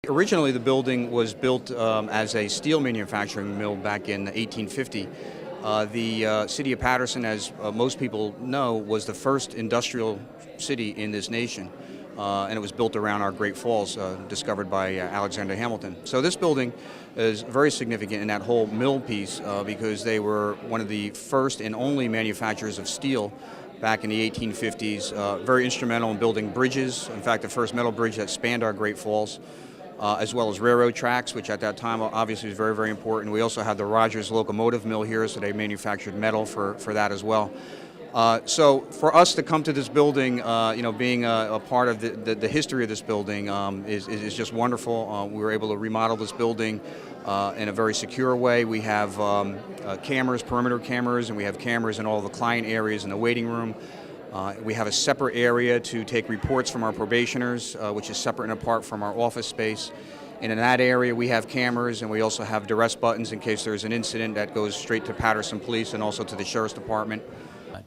Originally, the building was built as a steel manufacturing mill back in 1850. The city of Paterson, as most people know, was the first industrial city in this nation. And it was built around our Great Falls, discovered by Alexander Hamilton. So this building is very significant in that whole mill piece because they were one of the first and only manufacturers of steel back in the 1850s, very instrumental in building bridges. In fact, the first metal bridge that spanned our Great Falls, as well as railroad tracks, which at that time obviously was very, very important. We also had the Rogers locomotive mill here, so they manufactured metal for that as well. So for us to come to this building, being a part of the history of this building is just wonderful. We were able to remodel this building in a very secure way. We have cameras, perimeter cameras, and we have cameras in all the client areas in the waiting room. We have a separate area to take reports from our probationers, which is separate and apart from our office space. And in that area, we have cameras, and we also have duress buttons in case there's an incident that goes straight to Paterson Police and also to the Sheriff's Department.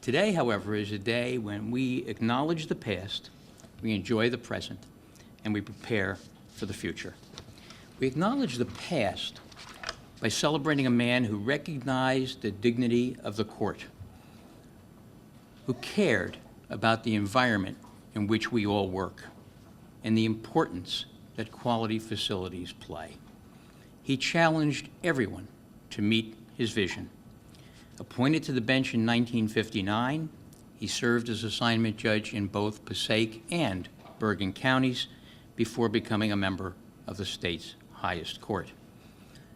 Today, however, is a day when we acknowledge the past, we enjoy the present, and we prepare for the future. We acknowledge the past by celebrating a man who recognized the dignity of the court, who cared about the environment in which we all work, and the importance that quality facilities play. He challenged everyone to meet his vision. Appointed to the bench in 1959, he served as assignment judge in both Passaic and Bergen counties before becoming a member of the state's highest court.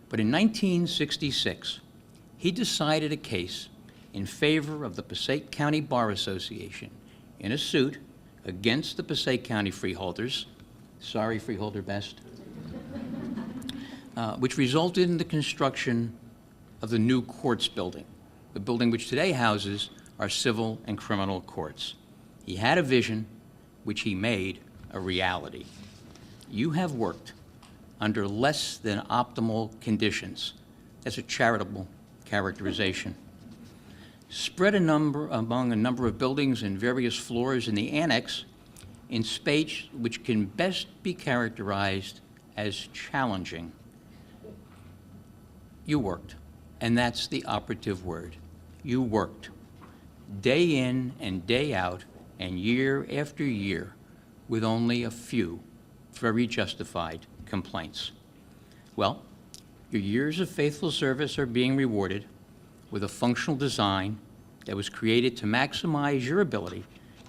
But in 1966, he decided a case in favor of the Passaic County Bar Association in a suit against the Passaic County freeholders, sorry Freeholder Best, which resulted in the construction of the new courts building, the building which today houses our civil and criminal courts. He had a vision which he made a reality. You have worked under less than optimal conditions. That's a charitable characterization. Spread among a number of buildings and various floors in the annex in space which can best be characterized as challenging. You worked, and that's the operative word. You worked day in and day out and year after year with only a few very justified complaints. Well, your years of faithful service are being rewarded with a functional design that was created to maximize your ability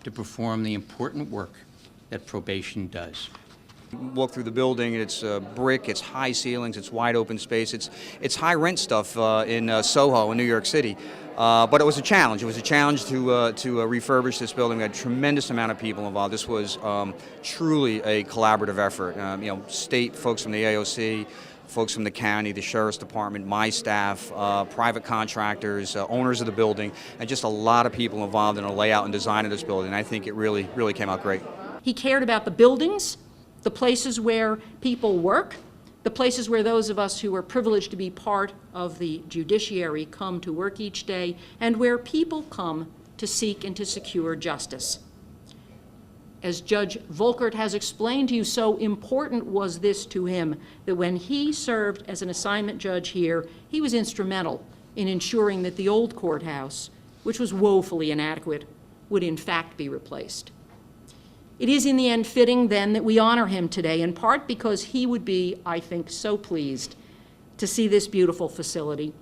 to perform the important work that probation does. Walk through the building, it's brick, it's high ceilings, it's wide open space, it's high rent stuff in Soho in New York City. But it was a challenge. It was a challenge to refurbish this building. We had a tremendous amount of people involved. This was truly a collaborative effort. State folks from the AOC, folks from the county, the Sheriff's Department, my staff, private contractors, owners of the building, and just a lot of people involved in the layout and design of this building. I think it really, really came out great. He cared about the buildings, the places where people work, the places where those of us who are privileged to be part of the judiciary come to work each day, and where people come to seek and to secure justice. As Judge Volkert has explained to you, so important was this to him that when he served as an assignment judge here, he was instrumental in ensuring that the old courthouse, which was woefully inadequate, would in fact be replaced. It is in the end fitting then that we honor him today, in part because he would be, I think, so pleased to see this beautiful facility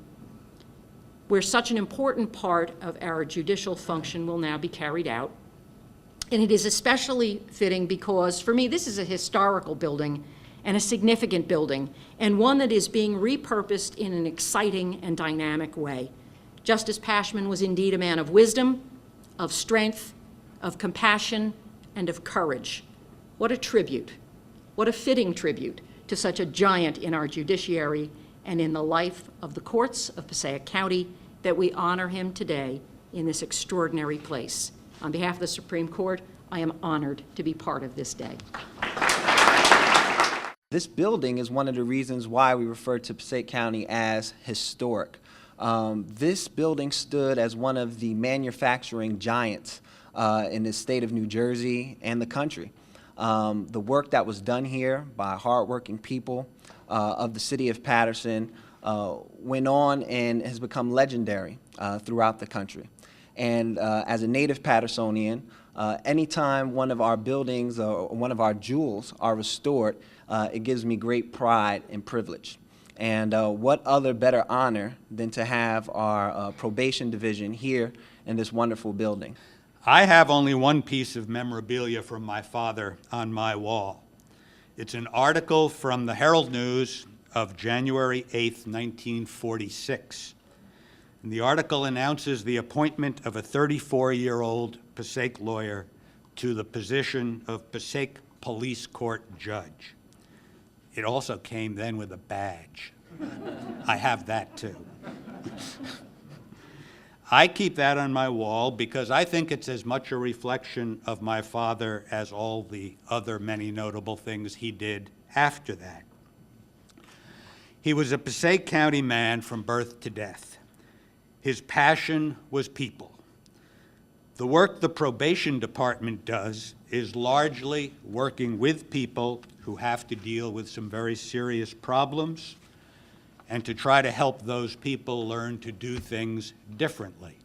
where such an important part of our judicial function will now be carried out. And it is especially fitting because, for me, this is a historical building and a significant building, and one that is being repurposed in an exciting and dynamic way. Justice Pashman was indeed a man of wisdom, of strength, of compassion, and of courage. What a tribute, what a fitting tribute to such a giant in our judiciary and in the life of the courts of Passaic County that we honor him today in this extraordinary place. On behalf of the Supreme Court, I am honored to be part of this day. This building is one of the reasons why we refer to Passaic County as historic. This building stood as one of the manufacturing giants in the state of New Jersey and the country. The work that was done here by hardworking people of the city of Patterson went on and has become legendary throughout the country. And as a native Pattersonian, anytime one of our buildings or one of our jewels are restored, it gives me great pride and privilege. And what other better honor than to have our probation division here in this wonderful building. I have only one piece of memorabilia from my father on my wall. It's an article from the Herald News of January 8th, 1946. And the article announces the appointment of a 34-year-old Passaic lawyer to the position of Passaic Police Court Judge. It also came then with a badge. I have that too. I keep that on my wall because I think it's as much a reflection of my father as all the other many notable things he did after that. He was a Passaic County man from birth to death. His passion was people. The work the probation department does is largely working with people who have to deal with some very serious problems and to try to help those people learn to do things differently.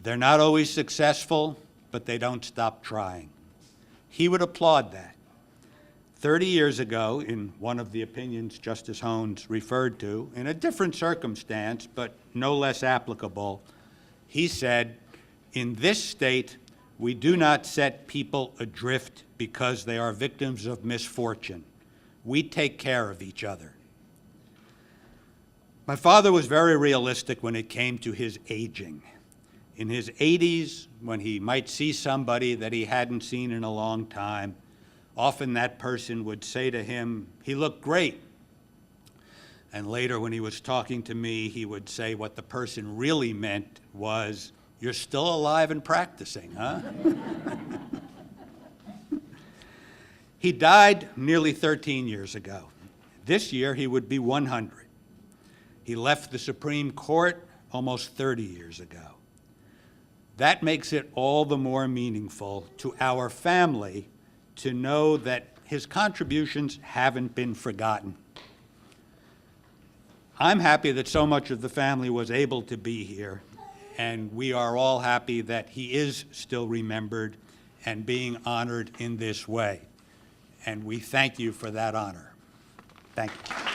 They're not always successful, but they don't stop trying. He would applaud that. 30 years ago, in one of the opinions Justice Hones referred to, in a different circumstance, but no less applicable, he said, "In this state, we do not set people adrift because they are victims of misfortune. We take care of each other." My father was very realistic when it came to his aging. In his 80s, when he might see somebody that he hadn't seen in a long time, often that person would say to him, "He looked great." And later when he was talking to me, he would say what the person really meant was, "You're still alive and practicing, huh?" He died nearly 13 years ago. This year he would be 100. He left the Supreme Court almost 30 years ago. That makes it all the more meaningful to our family to know that his contributions haven't been forgotten. I'm happy that so much of the family was able to be here, and we are all happy that he is still remembered and being honored in this way. And we thank you for that honor. Thank you.